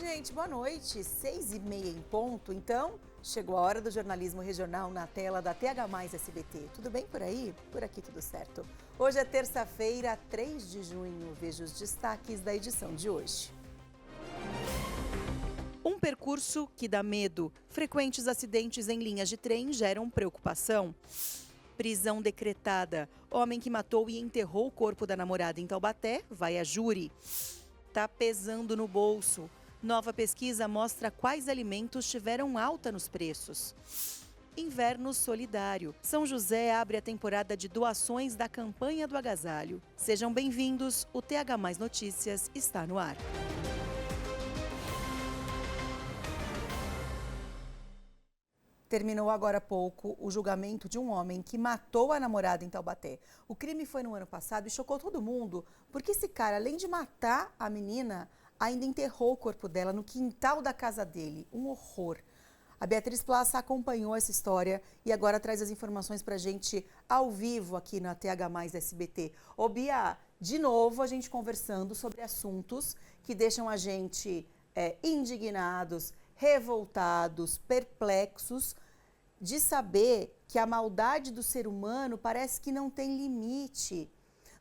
gente, boa noite. 6h30 em ponto, então chegou a hora do jornalismo regional na tela da TH+ SBT. Tudo bem por aí? Por aqui tudo certo. Hoje é terça-feira, 3 de junho. Veja os destaques da edição de hoje. Um percurso que dá medo. Frequentes acidentes em linhas de trem geram preocupação. Prisão decretada. Homem que matou e enterrou o corpo da namorada em Taubaté vai a júri. Tá pesando no bolso. Nova pesquisa mostra quais alimentos tiveram alta nos preços. Inverno solidário. São José abre a temporada de doações da campanha do agasalho. Sejam bem-vindos, o TH+ Notícias está no ar. Terminou agora há pouco o julgamento de um homem que matou a namorada em Taubaté. O crime foi no ano passado e chocou todo mundo, porque esse cara, além de matar a menina, ainda enterrou o corpo dela no quintal da casa dele. Um horror. A Beatriz Plaça acompanhou essa história e agora traz as informações pra gente ao vivo aqui na TH+ SBT. Ô Bia, de novo a gente conversando sobre assuntos que deixam a gente indignados, revoltados, perplexos, de saber que a maldade do ser humano parece que não tem limite.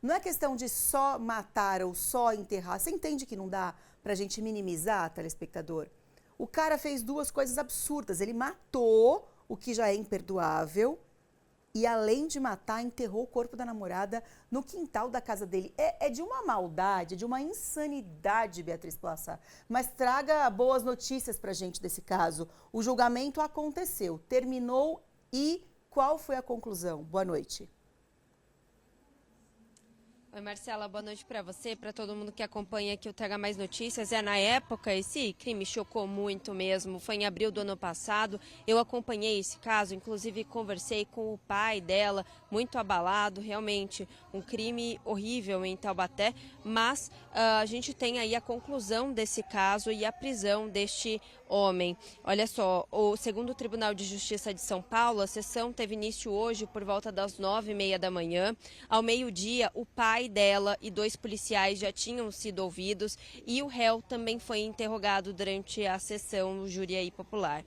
Não é questão de só matar ou só enterrar. Você entende que não dá pra gente minimizar, telespectador? O cara fez duas coisas absurdas. Ele matou, o que já é imperdoável, e além de matar, enterrou o corpo da namorada no quintal da casa dele. É de uma maldade, de uma insanidade, Beatriz Plaça. Mas traga boas notícias pra gente desse caso. O julgamento aconteceu, terminou e qual foi a conclusão? Boa noite. Oi, Marcela, boa noite para você, para todo mundo que acompanha aqui o TH+ Notícias. Na época, esse crime chocou muito mesmo, foi em abril do ano passado. Eu acompanhei esse caso, inclusive conversei com o pai dela, muito abalado, realmente um crime horrível em Taubaté, mas a gente tem aí a conclusão desse caso e a prisão deste homem. Olha só, o segundo Tribunal de Justiça de São Paulo, a sessão teve início hoje por volta das 9h30 da manhã. Ao meio-dia, o pai dela e 2 policiais já tinham sido ouvidos e o réu também foi interrogado durante a sessão no júri aí popular.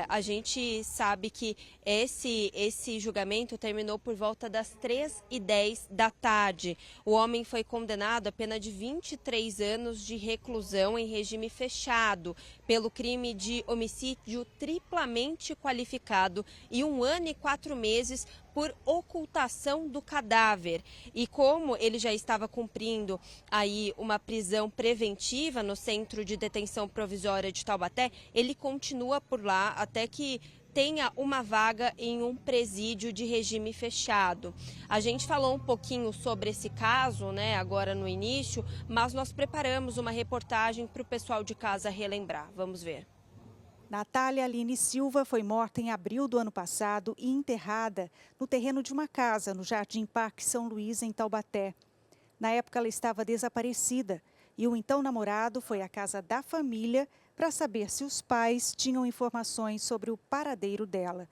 A gente sabe que esse julgamento terminou por volta das 3h10 da tarde. O homem foi condenado a pena de 23 anos de reclusão em regime fechado pelo crime de homicídio triplamente qualificado e 1 ano e 4 meses por ocultação do cadáver. E como ele já estava cumprindo aí uma prisão preventiva no Centro de Detenção Provisória de Taubaté, ele continua por lá até que tenha uma vaga em um presídio de regime fechado. A gente falou um pouquinho sobre esse caso, né, agora no início, mas nós preparamos uma reportagem para o pessoal de casa relembrar. Vamos ver. Natália Aline Silva foi morta em abril do ano passado e enterrada no terreno de uma casa no Jardim Parque São Luís, em Taubaté. Na época, ela estava desaparecida e o então namorado foi à casa da família para saber se os pais tinham informações sobre o paradeiro dela.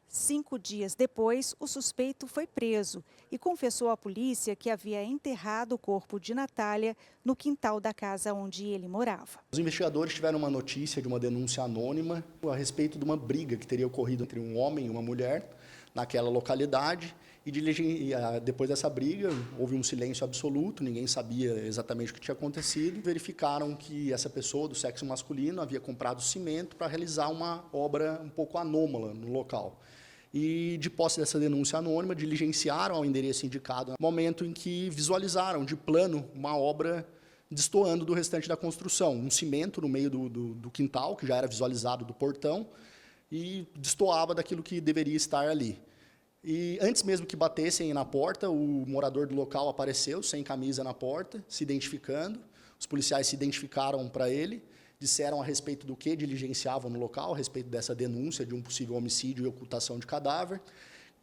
5 dias depois, o suspeito foi preso e confessou à polícia que havia enterrado o corpo de Natália no quintal da casa onde ele morava. Os investigadores tiveram uma notícia de uma denúncia anônima a respeito de uma briga que teria ocorrido entre um homem e uma mulher naquela localidade. E depois dessa briga, houve um silêncio absoluto, ninguém sabia exatamente o que tinha acontecido. Verificaram que essa pessoa do sexo masculino havia comprado cimento para realizar uma obra um pouco anômala no local. E, de posse dessa denúncia anônima, diligenciaram ao endereço indicado no momento em que visualizaram de plano uma obra destoando do restante da construção. Um cimento no meio do quintal, que já era visualizado do portão, e destoava daquilo que deveria estar ali. E antes mesmo que batessem na porta, o morador do local apareceu, sem camisa na porta, se identificando. Os policiais se identificaram para ele, disseram a respeito do que diligenciavam no local, a respeito dessa denúncia de um possível homicídio e ocultação de cadáver,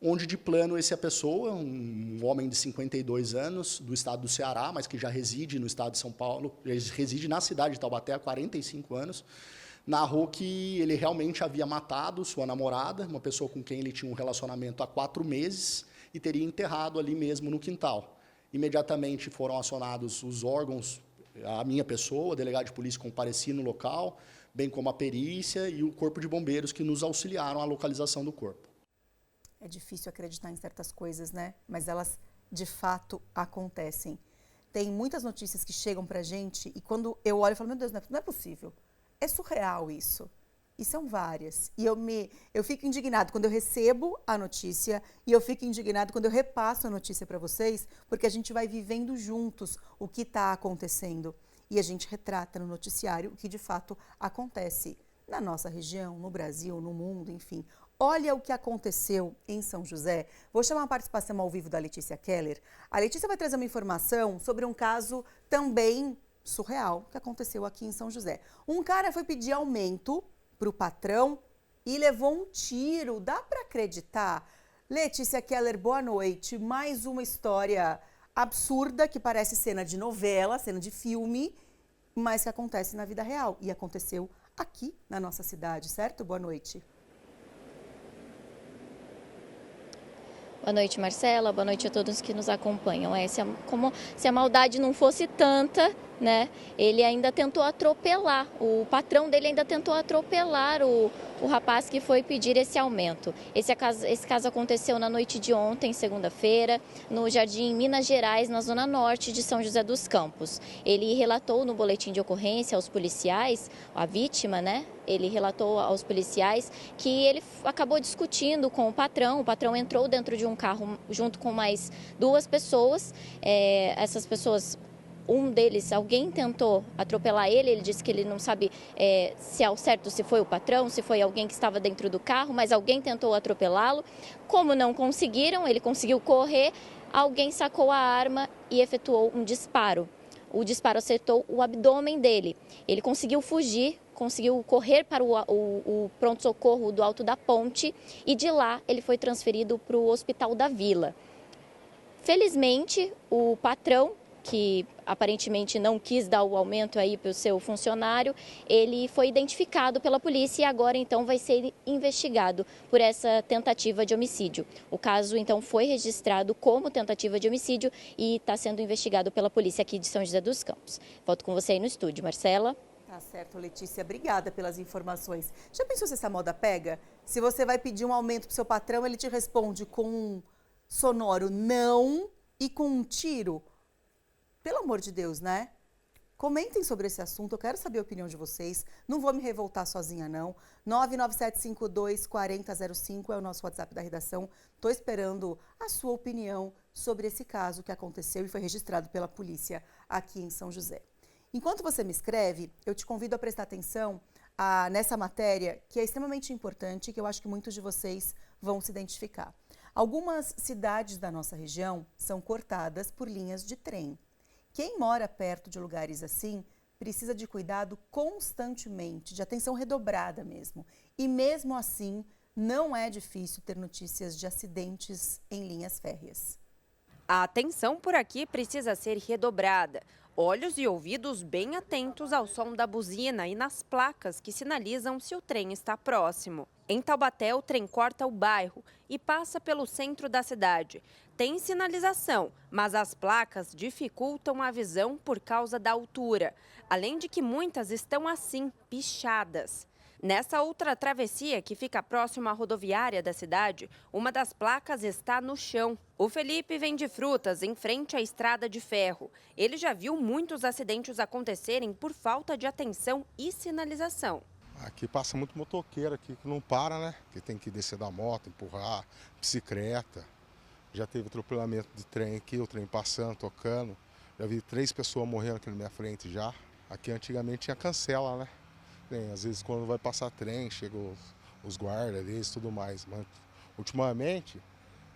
onde de plano essa pessoa, um homem de 52 anos, do estado do Ceará, mas que já reside no estado de São Paulo, reside na cidade de Taubaté há 45 anos, narrou que ele realmente havia matado sua namorada, uma pessoa com quem ele tinha um relacionamento há 4 meses, e teria enterrado ali mesmo no quintal. Imediatamente foram acionados os órgãos A minha pessoa, o delegado de polícia compareci no local, bem como a perícia e o corpo de bombeiros que nos auxiliaram à localização do corpo. É difícil acreditar em certas coisas, né? Mas elas, de fato, acontecem. Tem muitas notícias que chegam pra gente e quando eu olho, eu falo, meu Deus, não é possível. É surreal isso. E são várias. E eu fico indignado quando eu recebo a notícia e eu fico indignado quando eu repasso a notícia para vocês, porque a gente vai vivendo juntos o que está acontecendo. E a gente retrata no noticiário o que de fato acontece na nossa região, no Brasil, no mundo, enfim. Olha o que aconteceu em São José. Vou chamar a participação ao vivo da Letícia Keller. A Letícia vai trazer uma informação sobre um caso também surreal que aconteceu aqui em São José. Um cara foi pedir aumento para o patrão e levou um tiro. Dá para acreditar? Letícia Keller, boa noite. Mais uma história absurda que parece cena de novela, cena de filme, mas que acontece na vida real. E aconteceu aqui na nossa cidade, certo? Boa noite. Boa noite, Marcela. Boa noite a todos que nos acompanham. Como se a maldade não fosse tanta, né? Ele ainda tentou atropelar, o patrão dele ainda tentou atropelar o rapaz que foi pedir esse aumento. Esse caso aconteceu na noite de ontem, segunda-feira, no Jardim Minas Gerais, na zona norte de São José dos Campos. Ele relatou no boletim de ocorrência aos policiais, a vítima, né? Ele relatou aos policiais que ele acabou discutindo com o patrão entrou dentro de um carro junto com mais duas pessoas. Essas pessoas, um deles, alguém tentou atropelar ele disse que ele não sabe se ao certo se foi o patrão, se foi alguém que estava dentro do carro, mas alguém tentou atropelá-lo. Como não conseguiram, ele conseguiu correr, alguém sacou a arma e efetuou um disparo. O disparo acertou o abdômen dele. Ele conseguiu fugir, conseguiu correr para o pronto-socorro do Alto da Ponte e de lá ele foi transferido para o Hospital da Vila. Felizmente, o patrão, que aparentemente não quis dar o aumento aí para o seu funcionário, ele foi identificado pela polícia e agora então vai ser investigado por essa tentativa de homicídio. O caso então foi registrado como tentativa de homicídio e está sendo investigado pela polícia aqui de São José dos Campos. Volto com você aí no estúdio, Marcela. Tá certo, Letícia. Obrigada pelas informações. Já pensou se essa moda pega? Se você vai pedir um aumento para o seu patrão, ele te responde com um sonoro não e com um tiro? Pelo amor de Deus, né? Comentem sobre esse assunto, eu quero saber a opinião de vocês. Não vou me revoltar sozinha, não. 997524005 é o nosso WhatsApp da redação. Estou esperando a sua opinião sobre esse caso que aconteceu e foi registrado pela polícia aqui em São José. Enquanto você me escreve, eu te convido a prestar atenção nessa matéria, que é extremamente importante e que eu acho que muitos de vocês vão se identificar. Algumas cidades da nossa região são cortadas por linhas de trem. Quem mora perto de lugares assim precisa de cuidado constantemente, de atenção redobrada mesmo. E mesmo assim, não é difícil ter notícias de acidentes em linhas férreas. A atenção por aqui precisa ser redobrada. Olhos e ouvidos bem atentos ao som da buzina e nas placas que sinalizam se o trem está próximo. Em Taubaté, o trem corta o bairro e passa pelo centro da cidade. Tem sinalização, mas as placas dificultam a visão por causa da altura. Além de que muitas estão assim, pichadas. Nessa outra travessia, que fica próxima à rodoviária da cidade, uma das placas está no chão. O Felipe vende frutas em frente à estrada de ferro. Ele já viu muitos acidentes acontecerem por falta de atenção e sinalização. Aqui passa muito motoqueiro aqui que não para, né? Que tem que descer da moto, empurrar, bicicleta. Já teve atropelamento de trem aqui, o trem passando, tocando. Já vi 3 pessoas morrendo aqui na minha frente já. Aqui antigamente tinha cancela, né? Às vezes quando vai passar trem, chegam os guardas e tudo mais. Mas ultimamente,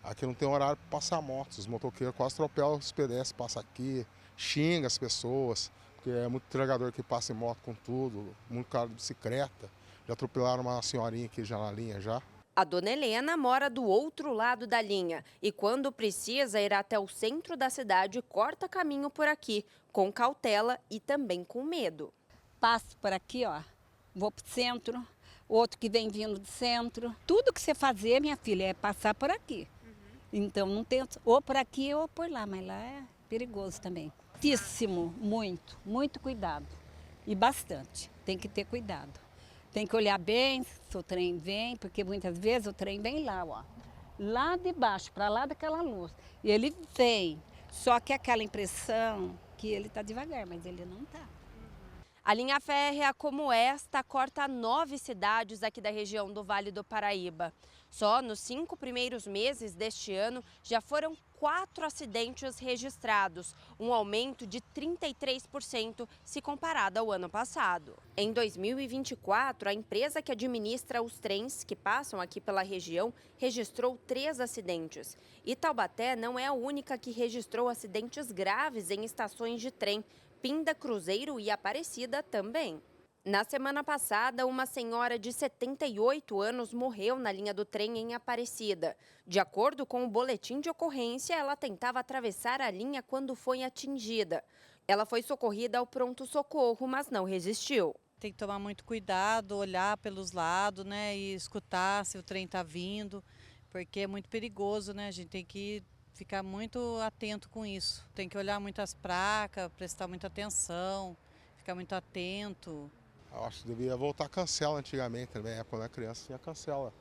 aqui não tem horário para passar motos. Os motoqueiros quase atropelam os pedestres, passam aqui, xingam as pessoas, porque é muito entregador que passa em moto com tudo, muito carro de bicicleta. Já atropelaram uma senhorinha aqui já na linha já. A dona Helena mora do outro lado da linha e quando precisa ir até o centro da cidade, corta caminho por aqui, com cautela e também com medo. Passo por aqui, ó. Vou para o centro, outro que vem vindo do centro. Tudo que você fazer, minha filha, é passar por aqui. Então, não tem ou por aqui ou por lá, mas lá é perigoso também. Muitíssimo, muito cuidado. E bastante, tem que ter cuidado. Tem que olhar bem se o trem vem, porque muitas vezes o trem vem lá, ó. Lá de baixo, para lá daquela luz. E ele vem, só que aquela impressão que ele está devagar, mas ele não está. A linha férrea como esta corta 9 cidades aqui da região do Vale do Paraíba. Só nos 5 primeiros meses deste ano já foram 4 acidentes registrados, um aumento de 33% se comparado ao ano passado. Em 2024, a empresa que administra os trens que passam aqui pela região registrou 3 acidentes. E Taubaté não é a única que registrou acidentes graves em estações de trem. Pinda, Cruzeiro e Aparecida também. Na semana passada, uma senhora de 78 anos morreu na linha do trem em Aparecida. De acordo com o boletim de ocorrência, ela tentava atravessar a linha quando foi atingida. Ela foi socorrida ao pronto-socorro, mas não resistiu. Tem que tomar muito cuidado, olhar pelos lados, né, e escutar se o trem está vindo, porque é muito perigoso, né? A gente tem que ficar muito atento com isso. Tem que olhar muitas placas, prestar muita atenção, ficar muito atento. Eu acho que devia voltar a cancela antigamente também, quando era criança tinha cancela.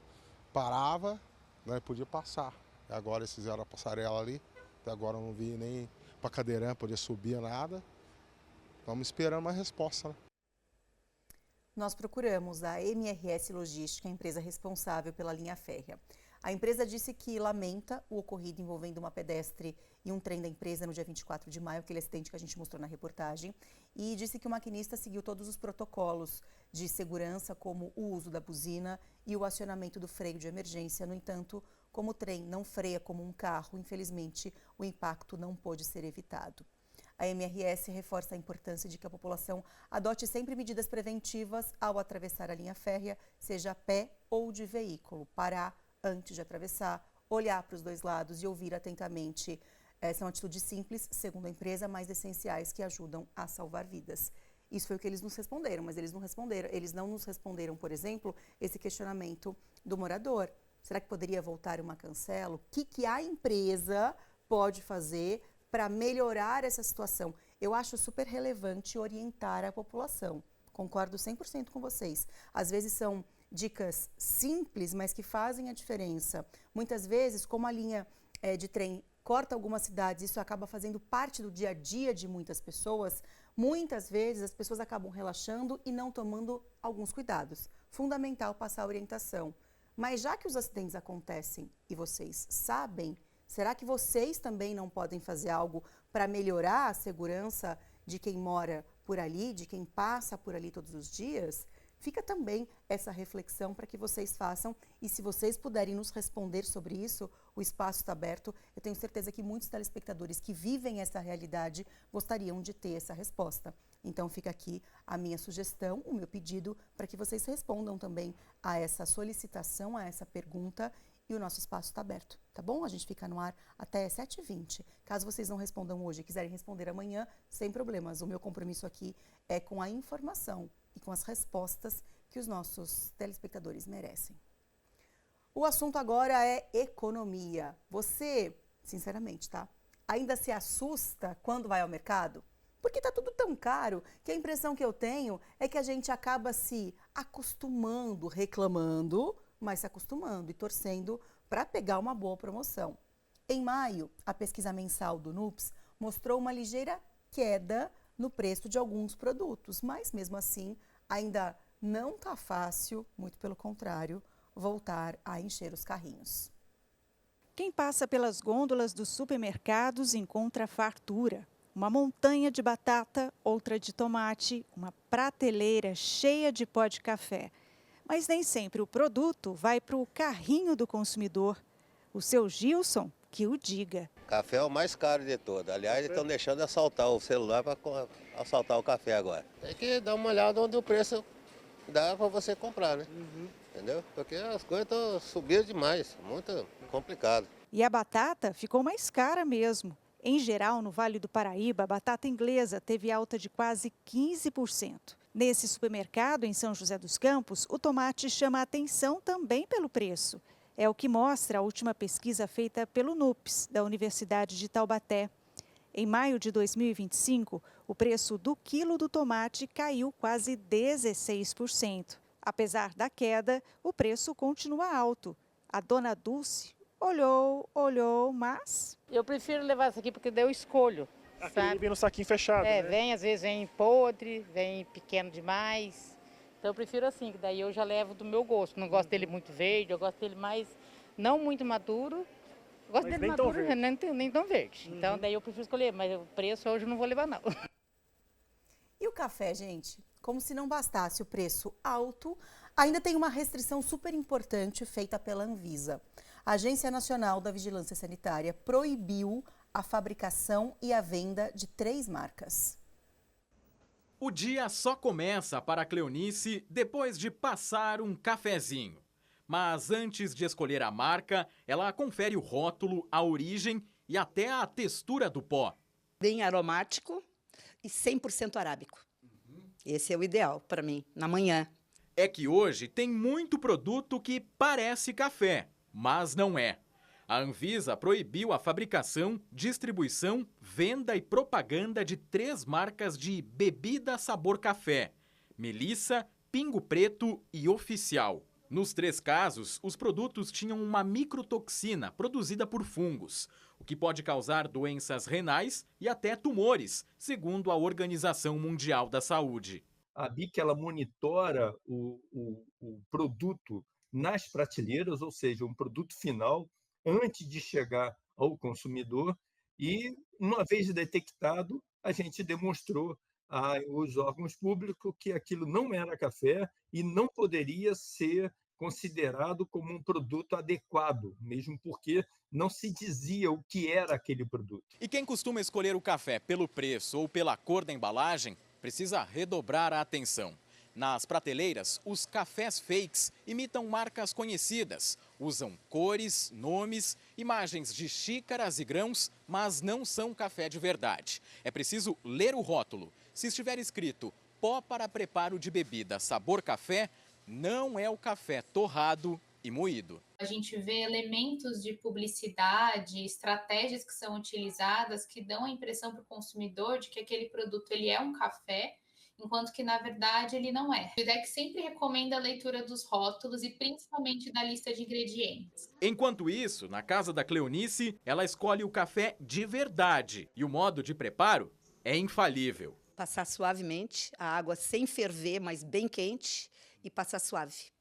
Parava, né, podia passar. Agora eles fizeram a passarela ali, até agora eu não vi nem para cadeirante podia subir nada. Estamos esperando uma resposta, né? Nós procuramos a MRS Logística, a empresa responsável pela linha férrea. A empresa disse que lamenta o ocorrido envolvendo uma pedestre e um trem da empresa no dia 24 de maio, aquele acidente que a gente mostrou na reportagem, e disse que o maquinista seguiu todos os protocolos de segurança, como o uso da buzina e o acionamento do freio de emergência. No entanto, como o trem não freia como um carro, infelizmente, o impacto não pôde ser evitado. A MRS reforça a importância de que a população adote sempre medidas preventivas ao atravessar a linha férrea, seja a pé ou de veículo, parar antes de atravessar, olhar para os dois lados e ouvir atentamente. São atitudes simples, segundo a empresa, mas essenciais que ajudam a salvar vidas. Isso foi o que eles nos responderam, mas eles não nos responderam, por exemplo, esse questionamento do morador. Será que poderia voltar uma cancela? O que a empresa pode fazer para melhorar essa situação? Eu acho super relevante orientar a população. Concordo 100% com vocês. Às vezes são dicas simples, mas que fazem a diferença. Muitas vezes, como a linha de trem corta algumas cidades, isso acaba fazendo parte do dia a dia de muitas pessoas, muitas vezes as pessoas acabam relaxando e não tomando alguns cuidados. Fundamental passar a orientação. Mas já que os acidentes acontecem e vocês sabem, será que vocês também não podem fazer algo para melhorar a segurança de quem mora por ali, de quem passa por ali todos os dias? Fica também essa reflexão para que vocês façam, e se vocês puderem nos responder sobre isso, o espaço está aberto. Eu tenho certeza que muitos telespectadores que vivem essa realidade gostariam de ter essa resposta. Então fica aqui a minha sugestão, o meu pedido, para que vocês respondam também a essa solicitação, a essa pergunta, e o nosso espaço está aberto, tá bom? A gente fica no ar até 7h20. Caso vocês não respondam hoje e quiserem responder amanhã, sem problemas. O meu compromisso aqui é com a informação e com as respostas que os nossos telespectadores merecem. O assunto agora é economia. Você, sinceramente, tá? Ainda se assusta quando vai ao mercado? Porque tá tudo tão caro que a impressão que eu tenho é que a gente acaba se acostumando, reclamando, mas se acostumando e torcendo para pegar uma boa promoção. Em maio, a pesquisa mensal do NUPS mostrou uma ligeira queda no preço de alguns produtos, mas mesmo assim ainda não está fácil, muito pelo contrário, voltar a encher os carrinhos. Quem passa pelas gôndolas dos supermercados encontra fartura. Uma montanha de batata, outra de tomate, uma prateleira cheia de pó de café. Mas nem sempre o produto vai para o carrinho do consumidor. O seu Gilson que o diga. Café é o mais caro de todo. Aliás, eles estão deixando de assaltar o celular para assaltar o café agora. Tem que dar uma olhada onde o preço dá para você comprar, né? Entendeu? Porque as coisas estão subindo demais, muito complicado. E a batata ficou mais cara mesmo. Em geral, no Vale do Paraíba, a batata inglesa teve alta de quase 15%. Nesse supermercado, em São José dos Campos, o tomate chama a atenção também pelo preço. É o que mostra a última pesquisa feita pelo NUPS, da Universidade de Taubaté. Em maio de 2025, o preço do quilo do tomate caiu quase 16%. Apesar da queda, o preço continua alto. A dona Dulce olhou, mas... Eu prefiro levar isso aqui porque daí eu escolho. Aquele vem no saquinho fechado, né? Vem, às vezes vem podre, vem pequeno demais. Então eu prefiro assim, que daí eu já levo do meu gosto. Não gosto dele muito verde, eu gosto dele mais, não muito maduro. Eu gosto dele maduro, nem tão verde. Então daí eu prefiro escolher, mas o preço hoje eu não vou levar não. E o café, gente? Como se não bastasse o preço alto, ainda tem uma restrição super importante feita pela Anvisa. A Agência Nacional da Vigilância Sanitária proibiu a fabricação e a venda de 3 marcas. O dia só começa para a Cleonice depois de passar um cafezinho. Mas antes de escolher a marca, ela confere o rótulo, a origem e até a textura do pó. Bem aromático e 100% arábico. Esse é o ideal para mim, na manhã. É que hoje tem muito produto que parece café, mas não é. A Anvisa proibiu a fabricação, distribuição, venda e propaganda de 3 marcas de bebida sabor café: Melissa, Pingo Preto e Oficial. Nos 3 casos, os produtos tinham uma microtoxina produzida por fungos, o que pode causar doenças renais e até tumores, segundo a Organização Mundial da Saúde. A BIC ela monitora o produto nas prateleiras, ou seja, um produto final, antes de chegar ao consumidor, e, uma vez detectado, a gente demonstrou aos órgãos públicos que aquilo não era café e não poderia ser considerado como um produto adequado, mesmo porque não se dizia o que era aquele produto. E quem costuma escolher o café pelo preço ou pela cor da embalagem, precisa redobrar a atenção. Nas prateleiras, os cafés fakes imitam marcas conhecidas, usam cores, nomes, imagens de xícaras e grãos, mas não são café de verdade. É preciso ler o rótulo. Se estiver escrito pó para preparo de bebida sabor café, não é o café torrado e moído. A gente vê elementos de publicidade, estratégias que são utilizadas que dão a impressão para o consumidor de que aquele produto ele é um café, enquanto que, na verdade, ele não é. O IDEC sempre recomenda a leitura dos rótulos e principalmente da lista de ingredientes. Enquanto isso, na casa da Cleonice, ela escolhe o café de verdade e o modo de preparo é infalível. Passar suavemente, a água sem ferver, mas bem quente, e passar suave.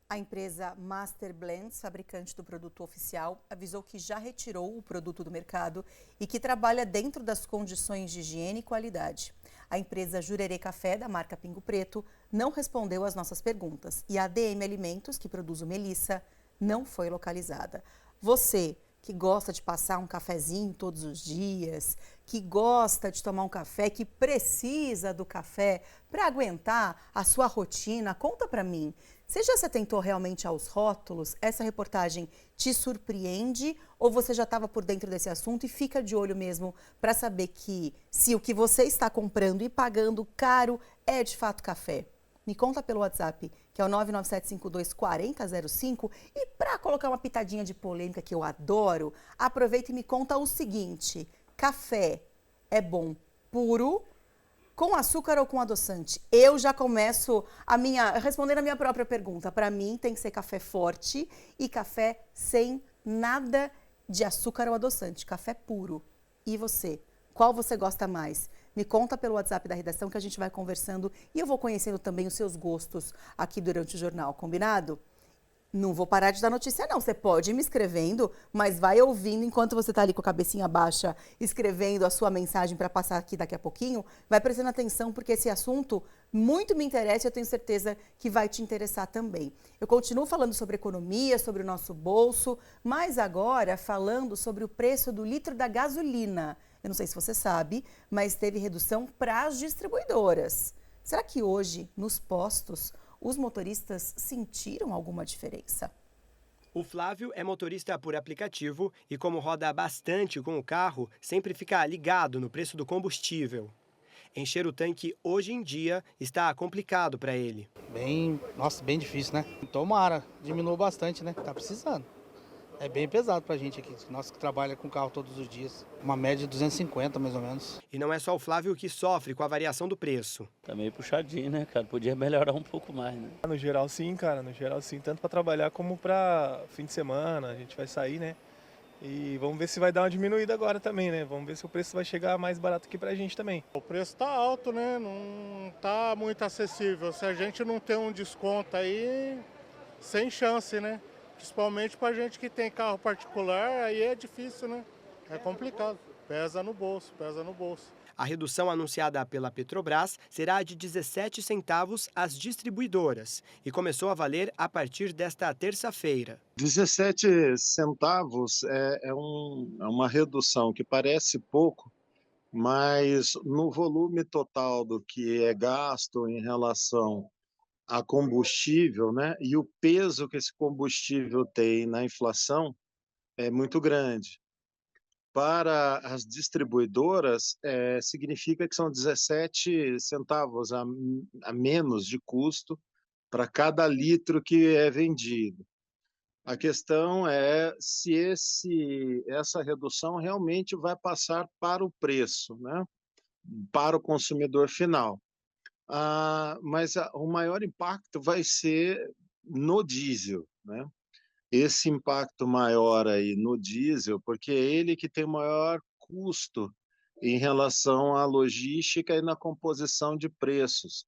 A empresa Master Blends, fabricante do produto Oficial, avisou que já retirou o produto do mercado e que trabalha dentro das condições de higiene e qualidade. A empresa Jurerê Café, da marca Pingo Preto, não respondeu às nossas perguntas e a ADM Alimentos, que produz o Melissa, não foi localizada. Você que gosta de passar um cafezinho todos os dias, que gosta de tomar um café, que precisa do café para aguentar a sua rotina, conta para mim. Você já se atentou realmente aos rótulos? Essa reportagem te surpreende ou você já estava por dentro desse assunto e fica de olho mesmo para saber que se o que você está comprando e pagando caro é de fato café? Me conta pelo WhatsApp, que é o 997524005. E para colocar uma pitadinha de polêmica que eu adoro, aproveita e me conta o seguinte: café é bom puro, com açúcar ou com adoçante? Eu já começo respondendo a minha própria pergunta. Para mim tem que ser café forte e café sem nada de açúcar ou adoçante, café puro. E você? Qual você gosta mais? Me conta pelo WhatsApp da redação que a gente vai conversando e eu vou conhecendo também os seus gostos aqui durante o jornal, combinado? Não vou parar de dar notícia não, você pode ir me escrevendo, mas vai ouvindo enquanto você está ali com a cabecinha baixa, escrevendo a sua mensagem para passar aqui daqui a pouquinho, vai prestando atenção porque esse assunto muito me interessa e eu tenho certeza que vai te interessar também. Eu continuo falando sobre economia, sobre o nosso bolso, mas agora falando sobre o preço do litro da gasolina. Eu não sei se você sabe, mas teve redução para as distribuidoras. Será que hoje, nos postos, os motoristas sentiram alguma diferença? O Flávio é motorista por aplicativo e, como roda bastante com o carro, sempre fica ligado no preço do combustível. Encher o tanque hoje em dia está complicado para ele. Bem difícil, né? Tomara, diminuiu bastante, né? Tá precisando. É bem pesado pra gente aqui, nós que trabalhamos com carro todos os dias. Uma média de 250, mais ou menos. E não é só o Flávio que sofre com a variação do preço. Tá meio puxadinho, né, cara? Podia melhorar um pouco mais, né? No geral, sim, cara. No geral, sim. Tanto para trabalhar como para fim de semana. A gente vai sair, né? E vamos ver se vai dar uma diminuída agora também, né? Vamos ver se o preço vai chegar mais barato aqui pra gente também. O preço tá alto, né? Não tá muito acessível. Se a gente não tem um desconto aí, sem chance, né? Principalmente pra gente que tem carro particular, aí é difícil, né? É complicado. Pesa no bolso, pesa no bolso. A redução anunciada pela Petrobras será de 17 centavos às distribuidoras e começou a valer a partir desta terça-feira. 17 centavos é uma redução que parece pouco, mas no volume total do que é gasto em relação a combustível, né, e o peso que esse combustível tem na inflação é muito grande. Para as distribuidoras, significa que são 17 centavos a menos de custo para cada litro que é vendido. A questão é se essa redução realmente vai passar para o preço, né, para o consumidor final. Mas o maior impacto vai ser no diesel, né? Esse impacto maior aí no diesel, porque é ele que tem o maior custo em relação à logística e na composição de preços,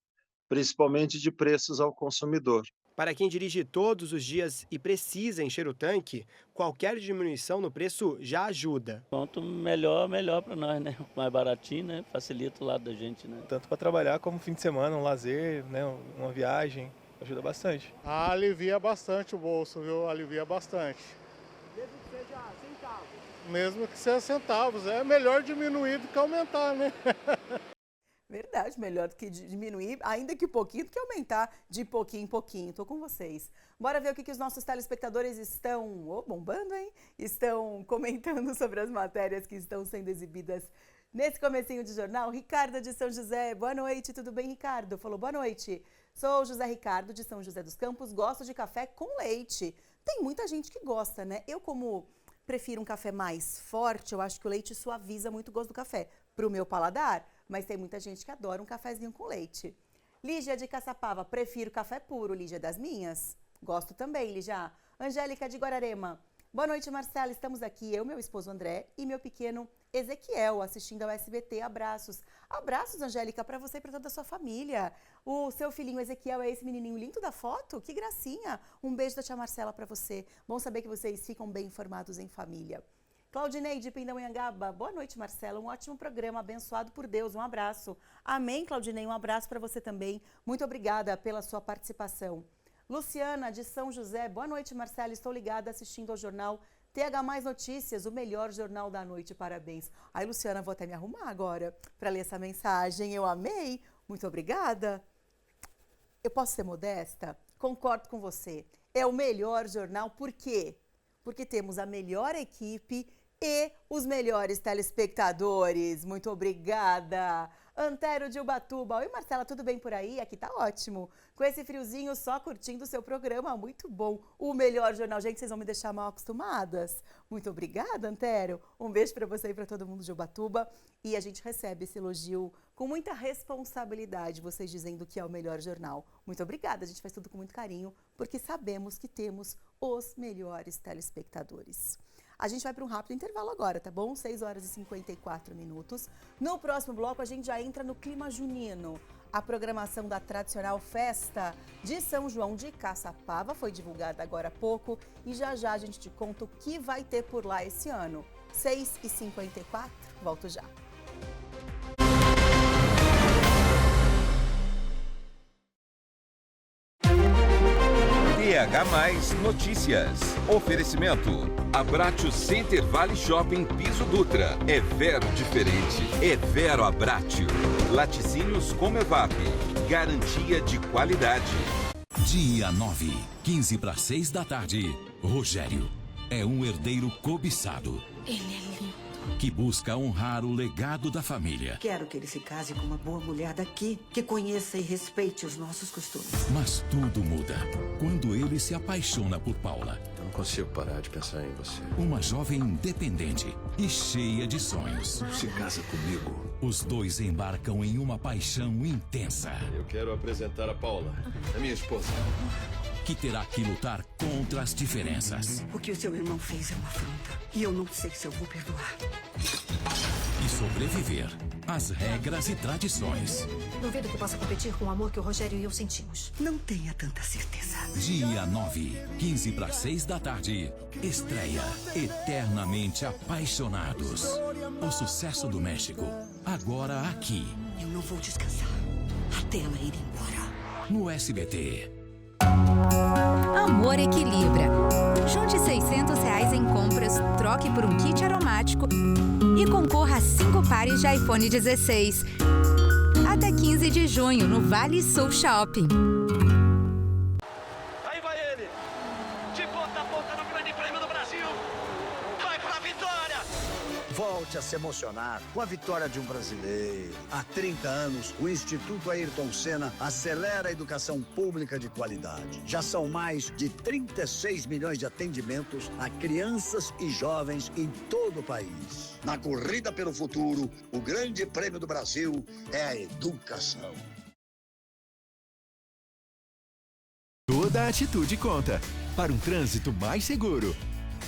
principalmente de preços ao consumidor. Para quem dirige todos os dias e precisa encher o tanque, qualquer diminuição no preço já ajuda. Quanto melhor para nós, né? Mais baratinho, né? Facilita o lado da gente, né? Tanto para trabalhar como fim de semana, um lazer, né? Uma viagem, ajuda bastante. Alivia bastante o bolso, viu? Alivia bastante. Mesmo que seja centavos? Mesmo que seja centavos, é melhor diminuir do que aumentar, né? Verdade, melhor do que diminuir, ainda que pouquinho, do que aumentar de pouquinho em pouquinho. Tô com vocês. Bora ver o que os nossos telespectadores estão bombando, hein? Estão comentando sobre as matérias que estão sendo exibidas nesse comecinho de jornal. Ricardo de São José, boa noite, tudo bem, Ricardo? Falou, boa noite. Sou José Ricardo de São José dos Campos, gosto de café com leite. Tem muita gente que gosta, né? Eu, como prefiro um café mais forte, eu acho que o leite suaviza muito o gosto do café pro meu paladar. Mas tem muita gente que adora um cafezinho com leite. Lígia de Caçapava, prefiro café puro. Lígia das minhas? Gosto também, Lígia. Angélica de Guararema. Boa noite, Marcela. Estamos aqui, eu, meu esposo André e meu pequeno Ezequiel, assistindo ao SBT. Abraços. Abraços, Angélica, para você e para toda a sua família. O seu filhinho Ezequiel é esse menininho lindo da foto? Que gracinha. Um beijo da tia Marcela para você. Bom saber que vocês ficam bem informados em família. Claudinei de Pindamonhangaba, boa noite, Marcela, um ótimo programa, abençoado por Deus, um abraço. Amém, Claudinei, um abraço para você também, muito obrigada pela sua participação. Luciana de São José, boa noite, Marcela, estou ligada assistindo ao jornal TH Mais Notícias, o melhor jornal da noite, parabéns. Ai, Luciana, vou até me arrumar agora para ler essa mensagem, eu amei, muito obrigada. Eu posso ser modesta? Concordo com você, é o melhor jornal, por quê? Porque temos a melhor equipe e os melhores telespectadores. Muito obrigada. Antero de Ubatuba. Oi, Marcela, tudo bem por aí? Aqui tá ótimo. Com esse friozinho, só curtindo o seu programa. Muito bom. O melhor jornal. Gente, vocês vão me deixar mal acostumadas? Muito obrigada, Antero. Um beijo para você e para todo mundo de Ubatuba. E a gente recebe esse elogio com muita responsabilidade, vocês dizendo que é o melhor jornal. Muito obrigada. A gente faz tudo com muito carinho, porque sabemos que temos os melhores telespectadores. A gente vai para um rápido intervalo agora, tá bom? 6 horas e 54 minutos. No próximo bloco, a gente já entra no clima junino. A programação da tradicional festa de São João de Caçapava foi divulgada agora há pouco e já já a gente te conta o que vai ter por lá esse ano. 6h54, volto já. TH Mais Notícias. Oferecimento. Abratio Center Vale Shopping Piso Dutra. É Vero diferente. É Vero Abratio. Laticínios Comevap. Garantia de qualidade. Dia 9, 15:06 da tarde. Rogério é um herdeiro cobiçado. Ele é lindo. Que busca honrar o legado da família. Quero que ele se case com uma boa mulher daqui, que conheça e respeite os nossos costumes. Mas tudo muda quando ele se apaixona por Paula. Tu não consigo parar de pensar em você. Uma jovem independente e cheia de sonhos. Se casa comigo. Os dois embarcam em uma paixão intensa. Eu quero apresentar a Paula, a minha esposa. Que terá que lutar contra as diferenças. O que o seu irmão fez é uma afronta. E eu não sei se eu vou perdoar. E sobreviver às regras e tradições. Duvido que possa competir com o amor que o Rogério e eu sentimos. Não tenha tanta certeza. Dia 9, 15 para 6 da tarde. Estreia Eternamente Apaixonados. O sucesso do México. Agora aqui. Eu não vou descansar até ela ir embora. No SBT. Amor equilibra. Junte R$600 em compras, troque por um kit aromático e concorra a 5 pares de iPhone 16. Até 15 de junho no Vale Sul Shopping. Aí vai ele, de ponta a ponta no Grande Prêmio do Brasil. Vai pra vitória! Volte a se emocionar com a vitória de um brasileiro. Há 30 anos, o Instituto Ayrton Senna acelera a educação pública de qualidade. Já são mais de 36 milhões de atendimentos a crianças e jovens em todo o país. Na corrida pelo futuro, o Grande Prêmio do Brasil é a educação. Toda atitude conta para um trânsito mais seguro.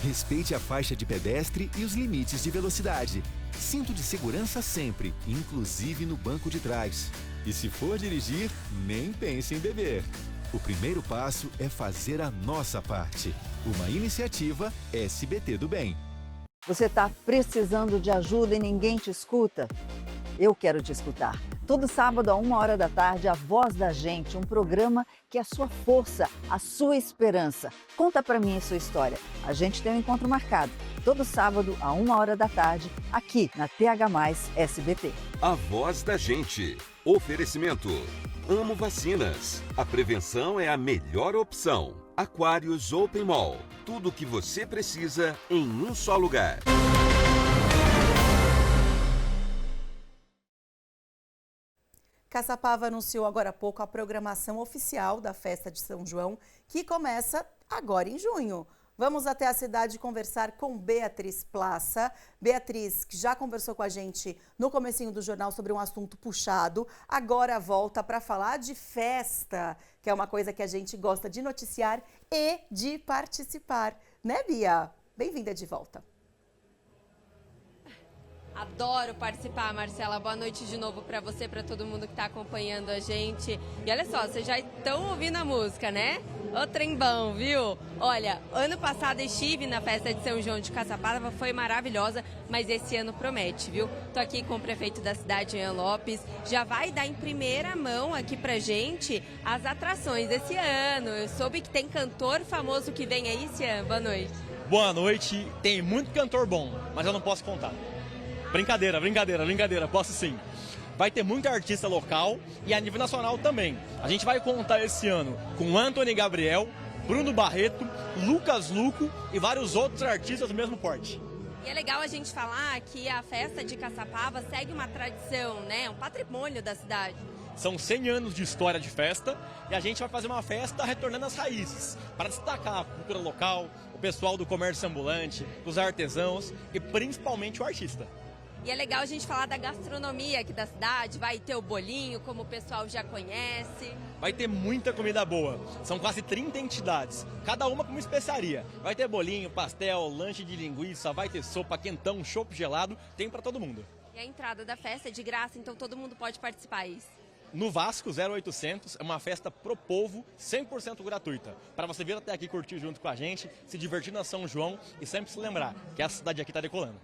Respeite a faixa de pedestre e os limites de velocidade. Cinto de segurança sempre, inclusive no banco de trás. E se for dirigir, nem pense em beber. O primeiro passo é fazer a nossa parte. Uma iniciativa SBT do Bem. Você está precisando de ajuda e ninguém te escuta? Eu quero te escutar. Todo sábado, a 1h da tarde, A Voz da Gente, um programa que é a sua força, a sua esperança. Conta pra mim a sua história. A gente tem um encontro marcado. Todo sábado, a 1h da tarde, aqui na TH+ SBT. A Voz da Gente. Oferecimento. Amo Vacinas. A prevenção é a melhor opção. Aquários Open Mall. Tudo o que você precisa em um só lugar. Caçapava anunciou agora há pouco a programação oficial da Festa de São João, que começa agora em junho. Vamos até a cidade conversar com Beatriz Plaça. Beatriz, que já conversou com a gente no comecinho do jornal sobre um assunto puxado, agora volta para falar de festa, que é uma coisa que a gente gosta de noticiar e de participar. Né, Bia? Bem-vinda de volta. Adoro participar, Marcela. Boa noite de novo para você, para todo mundo que está acompanhando a gente. E olha só, vocês já estão ouvindo a música, né? Ô trembão, viu? Olha, ano passado estive na festa de São João de Caçapava, foi maravilhosa, mas esse ano promete, viu? Tô aqui com o prefeito da cidade, Ian Lopes, já vai dar em primeira mão aqui pra gente as atrações desse ano. Eu soube que tem cantor famoso que vem aí, Ian. Boa noite. Boa noite. Tem muito cantor bom, mas eu não posso contar. Brincadeira, posso sim. Vai ter muita artista local e a nível nacional também. A gente vai contar esse ano com Antony Gabriel, Bruno Barreto, Lucas Luco e vários outros artistas do mesmo porte. E é legal a gente falar que a festa de Caçapava segue uma tradição, né? Um patrimônio da cidade. São 100 anos de história de festa e a gente vai fazer uma festa retornando às raízes, para destacar a cultura local, o pessoal do comércio ambulante, os artesãos e principalmente o artista. E é legal a gente falar da gastronomia aqui da cidade, vai ter o bolinho, como o pessoal já conhece. Vai ter muita comida boa, são quase 30 entidades, cada uma com uma especiaria. Vai ter bolinho, pastel, lanche de linguiça, vai ter sopa, quentão, chopp gelado, tem para todo mundo. E a entrada da festa é de graça, então todo mundo pode participar, isso. No Vasco 0800 é uma festa pro povo 100% gratuita, para você vir até aqui curtir junto com a gente, se divertir na São João e sempre se lembrar que a cidade aqui tá decolando.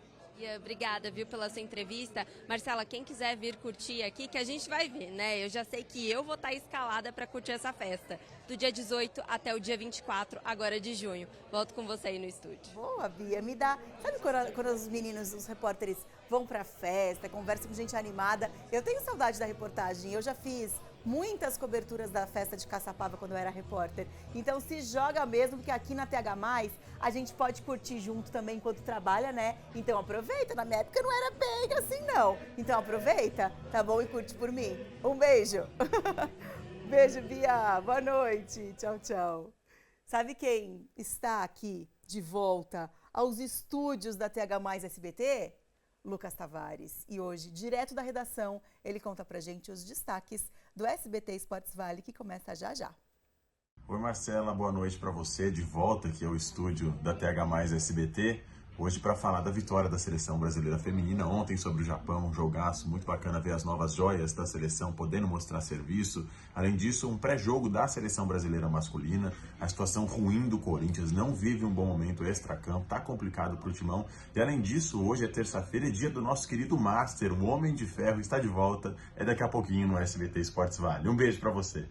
Obrigada, viu, pela sua entrevista. Marcela, quem quiser vir curtir aqui, que a gente vai ver, né? Eu já sei que eu vou estar escalada para curtir essa festa. Do dia 18 até o dia 24, agora de junho. Volto com você aí no estúdio. Boa, Bia. Me dá... Sabe quando os meninos, os repórteres, vão pra festa, conversam com gente animada? Eu tenho saudade da reportagem. Eu já fiz muitas coberturas da festa de Caçapava quando eu era repórter. Então se joga mesmo, porque aqui na TH+, a gente pode curtir junto também enquanto trabalha, né? Então aproveita, na minha época não era bem assim não. Então aproveita, tá bom? E curte por mim. Um beijo. Beijo, Bia. Boa noite. Tchau, tchau. Sabe quem está aqui De volta aos estúdios da TH+ SBT, Lucas Tavares. E hoje, direto da redação, ele conta pra gente os destaques do SBT Esportes Vale, que começa já já. Oi Marcela, boa noite para você, de volta aqui ao estúdio da TH+ SBT, hoje para falar da vitória da seleção brasileira feminina ontem sobre o Japão, um jogaço, muito bacana ver as novas joias da seleção podendo mostrar serviço, além disso um pré-jogo da seleção brasileira masculina, a situação ruim do Corinthians, não vive um bom momento extra-campo, tá complicado pro Timão, e além disso hoje é terça-feira, é dia do nosso querido Master, o Homem de Ferro está de volta, é daqui a pouquinho no SBT Esportes Vale. Um beijo para você.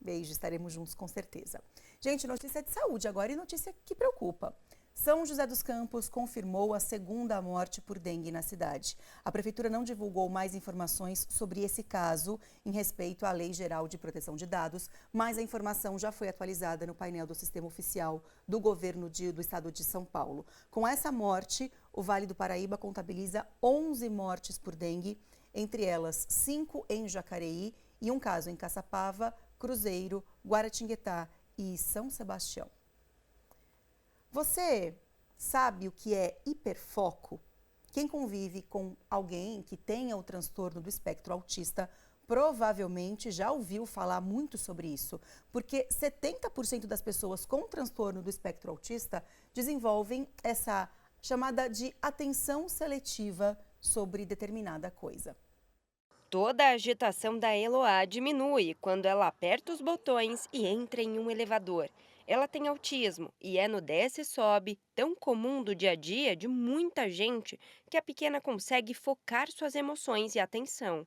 Beijo, estaremos juntos com certeza. Gente, notícia de saúde agora e notícia que preocupa. São José dos Campos confirmou a segunda morte por dengue na cidade. A prefeitura não divulgou mais informações sobre esse caso em respeito à Lei Geral de Proteção de Dados, mas a informação já foi atualizada no painel do Sistema Oficial do Governo do Estado de São Paulo. Com essa morte, o Vale do Paraíba contabiliza 11 mortes por dengue, entre elas 5 em Jacareí e um caso em Caçapava, Cruzeiro, Guaratinguetá e São Sebastião. Você sabe o que é hiperfoco? Quem convive com alguém que tenha o transtorno do espectro autista provavelmente já ouviu falar muito sobre isso, porque 70% das pessoas com transtorno do espectro autista desenvolvem essa chamada de atenção seletiva sobre determinada coisa. Toda a agitação da Eloá diminui quando ela aperta os botões e entra em um elevador. Ela tem autismo e é no desce e sobe, tão comum do dia a dia de muita gente, que a pequena consegue focar suas emoções e atenção.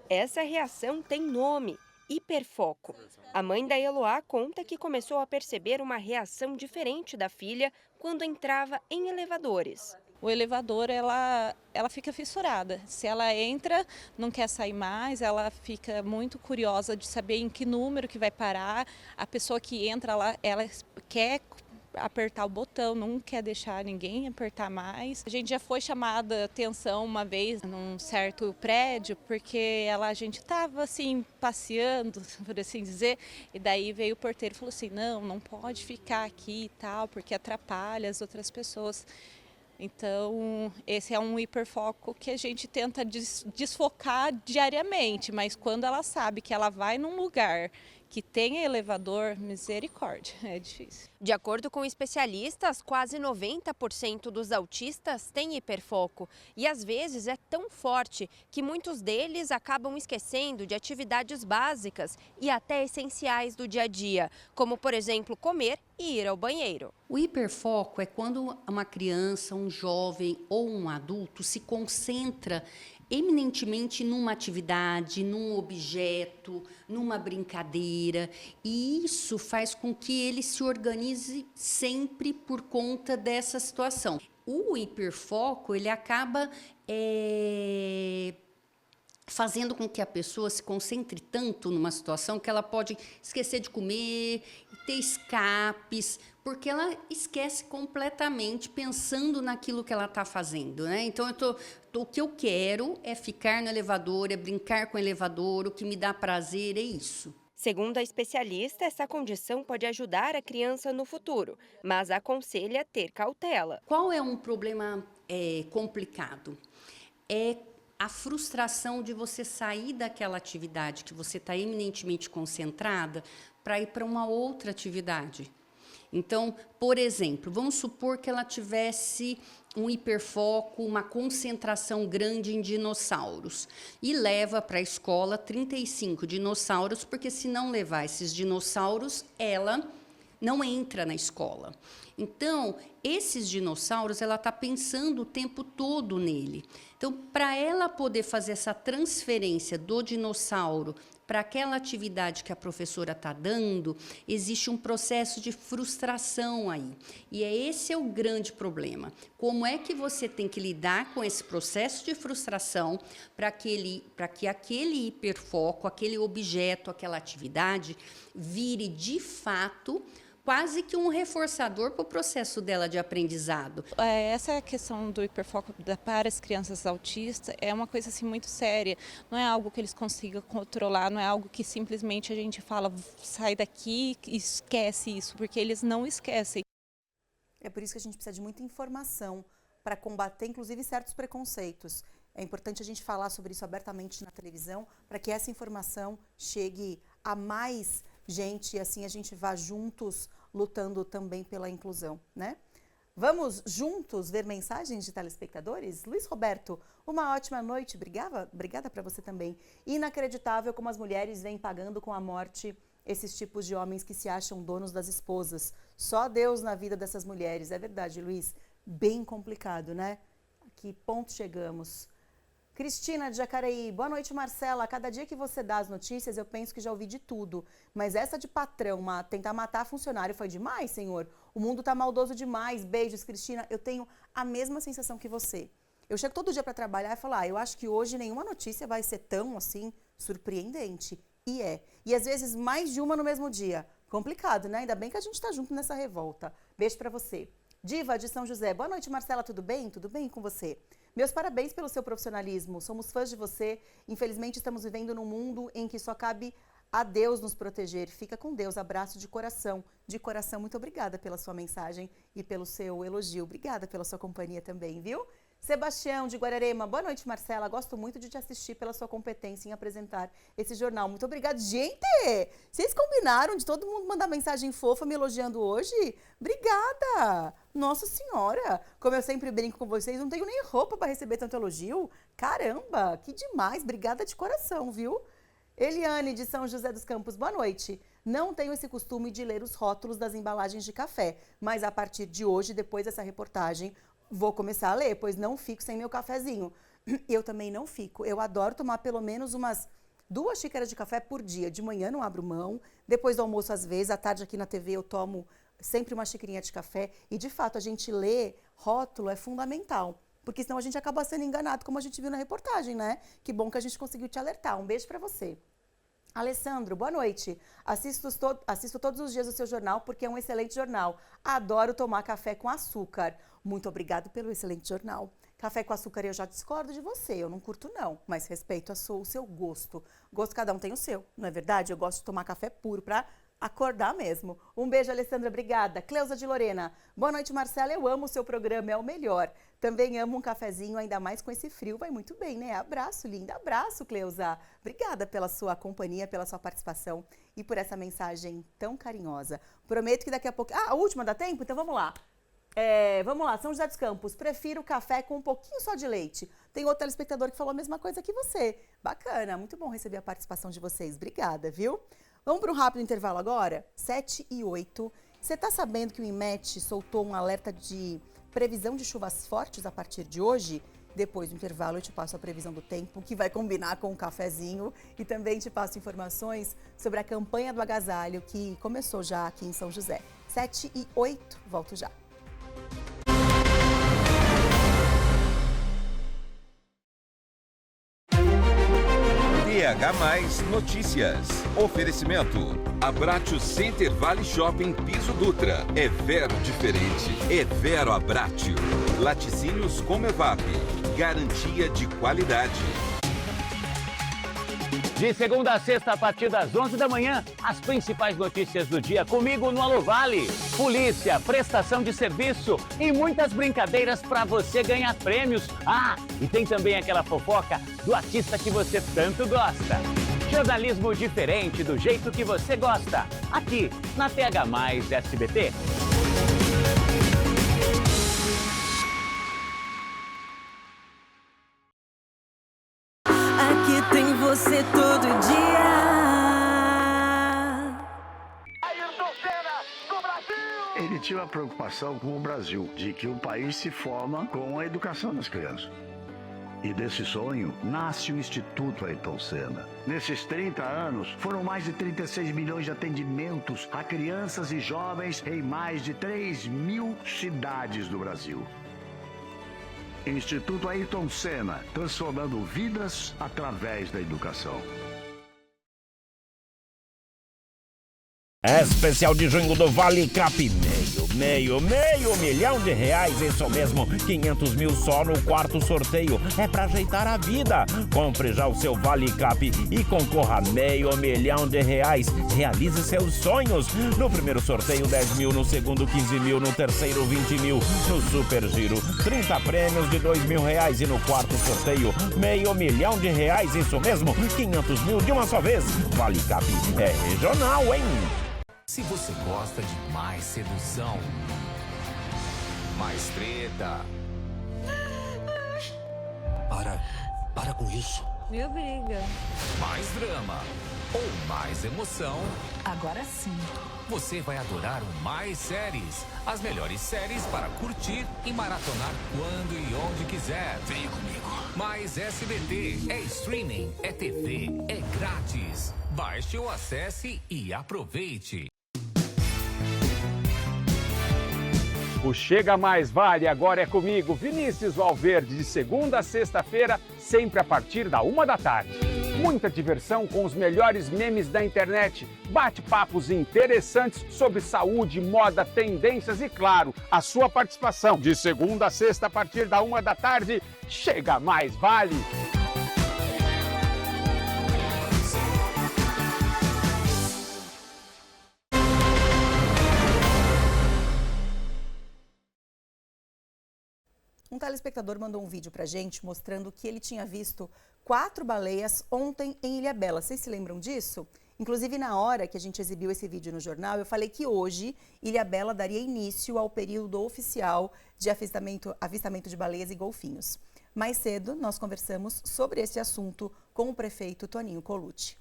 Essa reação tem nome: hiperfoco. A mãe da Eloá conta que começou a perceber uma reação diferente da filha quando entrava em elevadores. O elevador, ela fica fissurada. Se ela entra, não quer sair mais, ela fica muito curiosa de saber em que número que vai parar. A pessoa que entra lá, ela quer apertar o botão, não quer deixar ninguém apertar mais. A gente já foi chamada atenção uma vez num certo prédio, porque a gente estava assim, passeando, por assim dizer, e daí veio o porteiro e falou assim, não pode ficar aqui e tal, porque atrapalha as outras pessoas. Então, esse é um hiperfoco que a gente tenta desfocar diariamente, mas quando ela sabe que ela vai num lugar que tem elevador, misericórdia, é difícil. De acordo com especialistas, quase 90% dos autistas têm hiperfoco e às vezes é tão forte que muitos deles acabam esquecendo de atividades básicas e até essenciais do dia a dia, como por exemplo comer e ir ao banheiro. O hiperfoco é quando uma criança, um jovem ou um adulto se concentra eminentemente numa atividade, num objeto, numa brincadeira, e isso faz com que ele se organize sempre por conta dessa situação. O hiperfoco, ele acaba fazendo com que a pessoa se concentre tanto numa situação que ela pode esquecer de comer, ter escapes, porque ela esquece completamente pensando naquilo que ela está fazendo, né? Então, o que eu quero é ficar no elevador, é brincar com o elevador, o que me dá prazer é isso. Segundo a especialista, essa condição pode ajudar a criança no futuro, mas aconselha ter cautela. Qual é um problema complicado? É a frustração de você sair daquela atividade que você está eminentemente concentrada para ir para uma outra atividade. Então, por exemplo, vamos supor que ela tivesse um hiperfoco, uma concentração grande em dinossauros e leva para a escola 35 dinossauros, porque se não levar esses dinossauros, ela não entra na escola. Então, esses dinossauros, ela está pensando o tempo todo nele. Então, para ela poder fazer essa transferência do dinossauro para aquela atividade que a professora está dando, existe um processo de frustração aí. E esse é o grande problema. Como é que você tem que lidar com esse processo de frustração para que aquele hiperfoco, aquele objeto, aquela atividade, vire de fato quase que um reforçador para o processo dela de aprendizado. Essa questão do hiperfoco para as crianças autistas é uma coisa assim muito séria. Não é algo que eles consigam controlar, não é algo que simplesmente a gente fala, sai daqui e esquece isso, porque eles não esquecem. É por isso que a gente precisa de muita informação para combater, inclusive, certos preconceitos. É importante a gente falar sobre isso abertamente na televisão, para que essa informação chegue a mais gente e assim a gente vá juntos lutando também pela inclusão, né? Vamos juntos ver mensagens de telespectadores? Luiz Roberto, uma ótima noite, obrigada para você também. Inacreditável como as mulheres vêm pagando com a morte esses tipos de homens que se acham donos das esposas. Só Deus na vida dessas mulheres, é verdade, Luiz? Bem complicado, né? A que ponto chegamos? Cristina de Jacareí, boa noite, Marcela. Cada dia que você dá as notícias, eu penso que já ouvi de tudo. Mas essa de patrão, tentar matar funcionário foi demais, senhor. O mundo tá maldoso demais. Beijos, Cristina. Eu tenho a mesma sensação que você. Eu chego todo dia para trabalhar e falo, eu acho que hoje nenhuma notícia vai ser tão, assim, surpreendente. E é. E às vezes mais de uma no mesmo dia. Complicado, né? Ainda bem que a gente tá junto nessa revolta. Beijo para você. Diva de São José, boa noite, Marcela, tudo bem? Tudo bem com você? Meus parabéns pelo seu profissionalismo, somos fãs de você. Infelizmente, estamos vivendo num mundo em que só cabe a Deus nos proteger. Fica com Deus, abraço de coração. De coração, muito obrigada pela sua mensagem e pelo seu elogio. Obrigada pela sua companhia também, viu? Sebastião de Guararema, boa noite, Marcela. Gosto muito de te assistir pela sua competência em apresentar esse jornal. Muito obrigada. Gente, vocês combinaram de todo mundo mandar mensagem fofa me elogiando hoje? Obrigada. Nossa Senhora, como eu sempre brinco com vocês, não tenho nem roupa para receber tanto elogio. Caramba, que demais. Obrigada de coração, viu? Eliane de São José dos Campos, boa noite. Não tenho esse costume de ler os rótulos das embalagens de café, mas a partir de hoje, depois dessa reportagem, vou começar a ler, pois não fico sem meu cafezinho. Eu também não fico. Eu adoro tomar pelo menos umas 2 xícaras de café por dia. De manhã não abro mão, depois do almoço às vezes, à tarde aqui na TV eu tomo sempre uma xicrinha de café. E de fato a gente ler rótulo é fundamental, porque senão a gente acaba sendo enganado, como a gente viu na reportagem, né? Que bom que a gente conseguiu te alertar. Um beijo para você. Alessandro, boa noite. Assisto todos os dias o seu jornal porque é um excelente jornal. Adoro tomar café com açúcar. Muito obrigado pelo excelente jornal. Café com açúcar eu já discordo de você, eu não curto não, mas respeito o seu gosto. Gosto cada um tem o seu, não é verdade? Eu gosto de tomar café puro para acordar mesmo. Um beijo, Alessandra, obrigada. Cleusa de Lorena, boa noite, Marcela, eu amo o seu programa, é o melhor. Também amo um cafezinho, ainda mais com esse frio, vai muito bem, né? Abraço, linda, abraço, Cleusa. Obrigada pela sua companhia, pela sua participação e por essa mensagem tão carinhosa. Prometo que daqui a pouco... a última dá tempo? Então vamos lá. Vamos lá, São José dos Campos, prefiro café com um pouquinho só de leite. Tem outro telespectador que falou a mesma coisa que você. Bacana, muito bom receber a participação de vocês. Obrigada, viu? Vamos para um rápido intervalo agora? 7h08. Você está sabendo que o IMET soltou um alerta de previsão de chuvas fortes a partir de hoje? Depois do intervalo eu te passo a previsão do tempo, que vai combinar com um cafezinho. E também te passo informações sobre a campanha do agasalho, que começou já aqui em São José. 7h08, volto já. TH+ Notícias. Oferecimento. Abratio Center Vale Shopping Piso Dutra. É Vero diferente. É Vero Abratio. Laticínios Comevap. Garantia de qualidade. De segunda a sexta, a partir das 11 da manhã, as principais notícias do dia comigo no Alô Vale. Polícia, prestação de serviço e muitas brincadeiras para você ganhar prêmios. E tem também aquela fofoca do artista que você tanto gosta. Jornalismo diferente, do jeito que você gosta. Aqui, na TH+ SBT. Aqui tem você todo dia. Ele tinha uma preocupação com o Brasil, de que o país se forma com a educação das crianças. E desse sonho nasce o Instituto Ayrton Senna. Nesses 30 anos, foram mais de 36 milhões de atendimentos a crianças e jovens em mais de 3.000 cidades do Brasil. Instituto Ayrton Senna, transformando vidas através da educação. Especial de junho do Vale Cap, meio milhão de reais, isso mesmo, 500 mil só no quarto sorteio, é pra ajeitar a vida. Compre já o seu Vale Cap e concorra a R$500 mil, realize seus sonhos. No primeiro sorteio 10 mil, no segundo 15 mil, no terceiro 20 mil, no Super Giro 30 prêmios de R$2.000 e no quarto sorteio R$500 mil, isso mesmo, 500 mil de uma só vez. Vale Cap é regional, hein? Se você gosta de mais sedução, mais treta. Para com isso. Me obriga. Mais drama ou mais emoção. Agora sim. Você vai adorar o Mais Séries. As melhores séries para curtir e maratonar quando e onde quiser. Venha comigo. Mais SBT é streaming, é TV, é grátis. Baixe ou acesse e aproveite. O Chega Mais Vale agora é comigo, Vinícius Valverde, de segunda a sexta-feira, sempre a partir da 13h. Muita diversão com os melhores memes da internet, bate-papos interessantes sobre saúde, moda, tendências e, claro, a sua participação. De segunda a sexta, a partir da 13h, Chega Mais Vale! Um telespectador mandou um vídeo pra gente mostrando que ele tinha visto 4 baleias ontem em Ilhabela. Vocês se lembram disso? Inclusive, na hora que a gente exibiu esse vídeo no jornal, eu falei que hoje Ilhabela daria início ao período oficial de avistamento de baleias e golfinhos. Mais cedo, nós conversamos sobre esse assunto com o prefeito Toninho Colucci.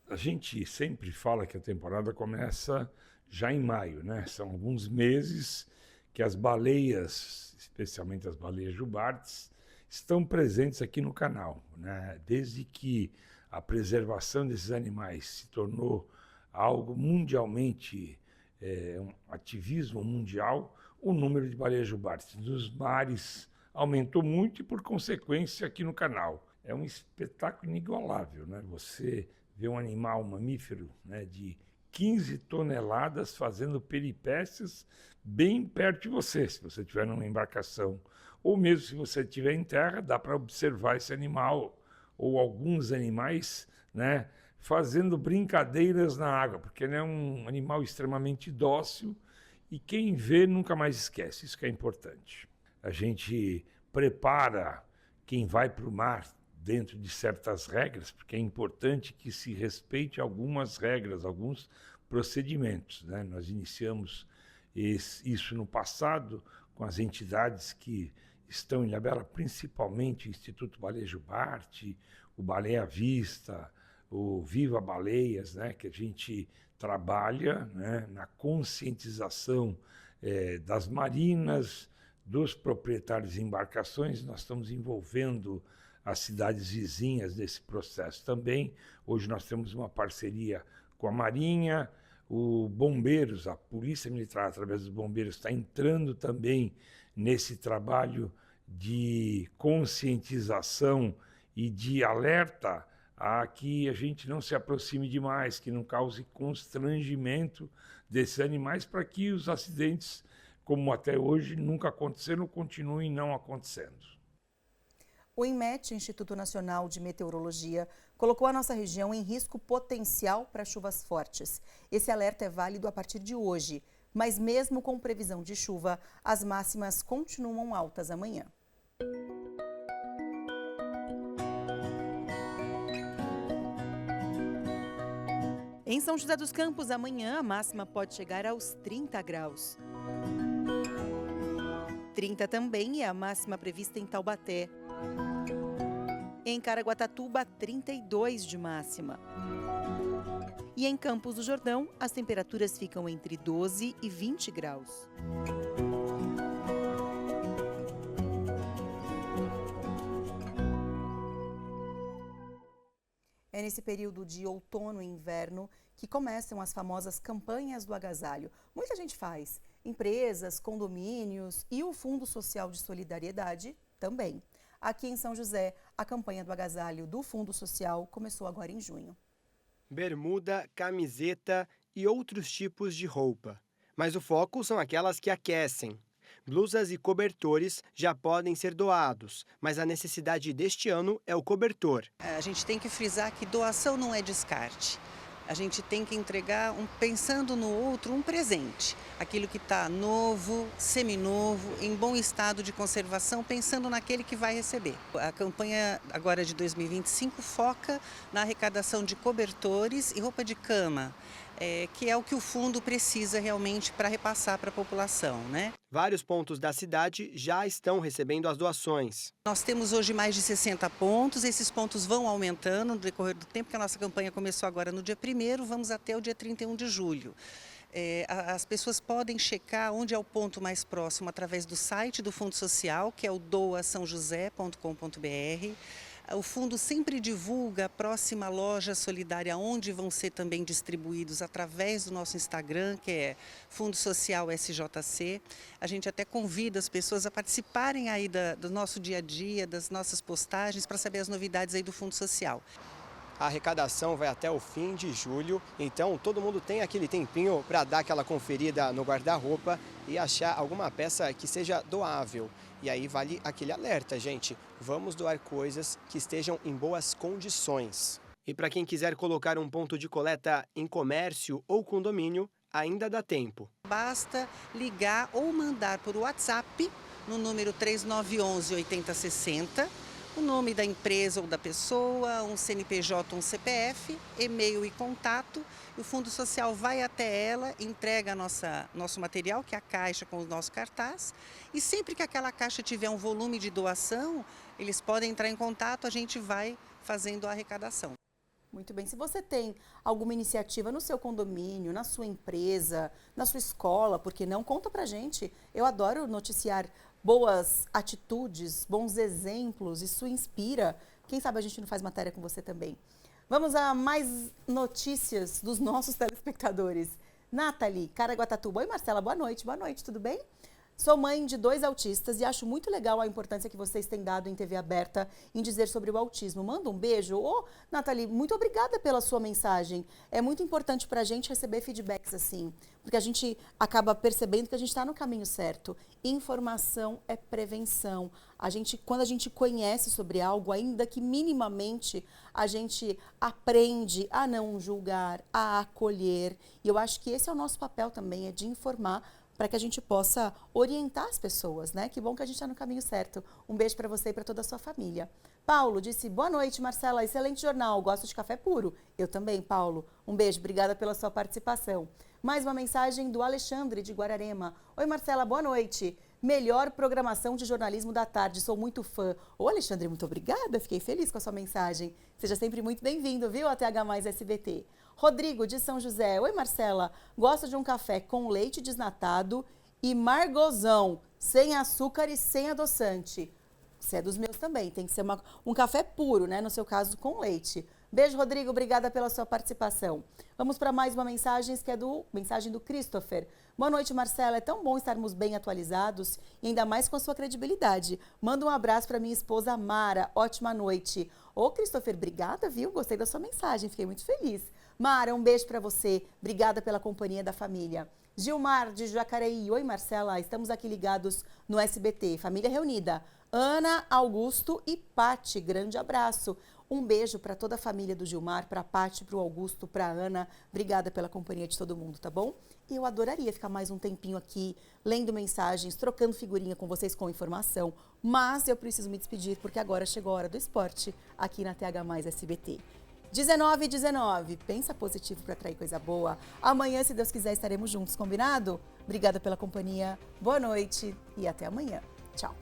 A gente sempre fala que a temporada começa já em maio, né? São alguns meses que as baleias, especialmente as baleias jubartes, estão presentes aqui no canal, né? Desde que a preservação desses animais se tornou algo mundialmente, um ativismo mundial, o número de baleias jubartes nos mares aumentou muito e, por consequência, aqui no canal. É um espetáculo inigualável, né? Você vê um animal mamífero, né, de 15 toneladas fazendo peripécias bem perto de você, se você estiver numa embarcação. Ou mesmo se você estiver em terra, dá para observar esse animal, ou alguns animais, né, fazendo brincadeiras na água, porque ele é um animal extremamente dócil e quem vê nunca mais esquece, isso que é importante. A gente prepara quem vai para o mar dentro de certas regras, porque é importante que se respeite algumas regras, alguns procedimentos, né? Nós iniciamos isso no passado com as entidades que estão em Ilhabela, principalmente o Instituto Baleia Jubarte, o Baleia Vista, o Viva Baleias, né? Que a gente trabalha, né, na conscientização das marinas, dos proprietários de embarcações. Nós estamos envolvendo as cidades vizinhas desse processo também. Hoje nós temos uma parceria com a Marinha, o Bombeiros, a Polícia Militar, através dos Bombeiros, está entrando também nesse trabalho de conscientização e de alerta a que a gente não se aproxime demais, que não cause constrangimento desses animais, para que os acidentes, como até hoje nunca aconteceram, continuem não acontecendo. O INMET, Instituto Nacional de Meteorologia, colocou a nossa região em risco potencial para chuvas fortes. Esse alerta é válido a partir de hoje, mas mesmo com previsão de chuva, as máximas continuam altas amanhã. Em São José dos Campos, amanhã a máxima pode chegar aos 30 graus. 30 também é a máxima prevista em Taubaté. Em Caraguatatuba, 32 de máxima. E em Campos do Jordão, as temperaturas ficam entre 12 e 20 graus. É nesse período de outono e inverno que começam as famosas campanhas do agasalho. Muita gente faz, empresas, condomínios e o Fundo Social de Solidariedade também. Aqui em São José, a campanha do agasalho do Fundo Social começou agora em junho. Bermuda, camiseta e outros tipos de roupa. Mas o foco são aquelas que aquecem. Blusas e cobertores já podem ser doados, mas a necessidade deste ano é o cobertor. A gente tem que frisar que doação não é descarte. A gente tem que entregar, pensando no outro, um presente. Aquilo que está novo, seminovo, em bom estado de conservação, pensando naquele que vai receber. A campanha agora de 2025 foca na arrecadação de cobertores e roupa de cama, que é o que o fundo precisa realmente para repassar para a população, né? Vários pontos da cidade já estão recebendo as doações. Nós temos hoje mais de 60 pontos, esses pontos vão aumentando no decorrer do tempo, porque a nossa campanha começou agora no dia 1º, vamos até o dia 31 de julho. As pessoas podem checar onde é o ponto mais próximo através do site do Fundo Social, que é o doaçãojosé.com.br. O fundo sempre divulga a próxima loja solidária, onde vão ser também distribuídos através do nosso Instagram, que é Fundo Social SJC. A gente até convida as pessoas a participarem aí do nosso dia a dia, das nossas postagens, para saber as novidades aí do Fundo Social. A arrecadação vai até o fim de julho, então todo mundo tem aquele tempinho para dar aquela conferida no guarda-roupa e achar alguma peça que seja doável. E aí vale aquele alerta, gente. Vamos doar coisas que estejam em boas condições. E para quem quiser colocar um ponto de coleta em comércio ou condomínio, ainda dá tempo. Basta ligar ou mandar por WhatsApp no número 3911-8060, o nome da empresa ou da pessoa, um CNPJ ou um CPF, e-mail e contato. O Fundo Social vai até ela, entrega nosso material, que é a caixa com o nosso cartaz. E sempre que aquela caixa tiver um volume de doação, eles podem entrar em contato, a gente vai fazendo a arrecadação. Muito bem. Se você tem alguma iniciativa no seu condomínio, na sua empresa, na sua escola, por que não? Conta pra gente. Eu adoro noticiar boas atitudes, bons exemplos, isso inspira. Quem sabe a gente não faz matéria com você também. Vamos a mais notícias dos nossos telespectadores. Nathalie, Caraguatatuba. Oi, Marcela, boa noite, tudo bem? Sou mãe de 2 autistas e acho muito legal a importância que vocês têm dado em TV aberta em dizer sobre o autismo. Manda um beijo. Ô, Nathalie, muito obrigada pela sua mensagem. É muito importante para a gente receber feedbacks assim, porque a gente acaba percebendo que a gente está no caminho certo. Informação é prevenção. Quando a gente conhece sobre algo, ainda que minimamente, a gente aprende a não julgar, a acolher. E eu acho que esse é o nosso papel também, é de informar, para que a gente possa orientar as pessoas, né? Que bom que a gente está no caminho certo. Um beijo para você e para toda a sua família. Paulo disse, boa noite, Marcela, excelente jornal, gosto de café puro. Eu também, Paulo. Um beijo, obrigada pela sua participação. Mais uma mensagem do Alexandre, de Guararema. Oi, Marcela, boa noite. Melhor programação de jornalismo da tarde, sou muito fã. Ô, Alexandre, muito obrigada, fiquei feliz com a sua mensagem. Seja sempre muito bem-vindo, viu, a TH Mais SBT. Rodrigo, de São José. Oi, Marcela, gosto de um café com leite desnatado e margozão, sem açúcar e sem adoçante. Você é dos meus também, tem que ser um café puro, né, no seu caso, com leite. Beijo, Rodrigo, obrigada pela sua participação. Vamos para mais uma mensagem, que é mensagem do Christopher. Boa noite, Marcela, é tão bom estarmos bem atualizados e ainda mais com a sua credibilidade. Manda um abraço para minha esposa Mara, ótima noite. Ô, Christopher, obrigada, viu? Gostei da sua mensagem, fiquei muito feliz. Mara, um beijo para você, obrigada pela companhia da família. Gilmar, de Jacareí. Oi, Marcela, estamos aqui ligados no SBT, família reunida. Ana, Augusto e Pati, grande abraço. Um beijo para toda a família do Gilmar, para a Pati, para o Augusto, para a Ana. Obrigada pela companhia de todo mundo, tá bom? E eu adoraria ficar mais um tempinho aqui, lendo mensagens, trocando figurinha com vocês com informação. Mas eu preciso me despedir, porque agora chegou a hora do esporte, aqui na TH Mais SBT. 19h19, pensa positivo para atrair coisa boa. Amanhã, se Deus quiser, estaremos juntos, combinado? Obrigada pela companhia, boa noite e até amanhã. Tchau.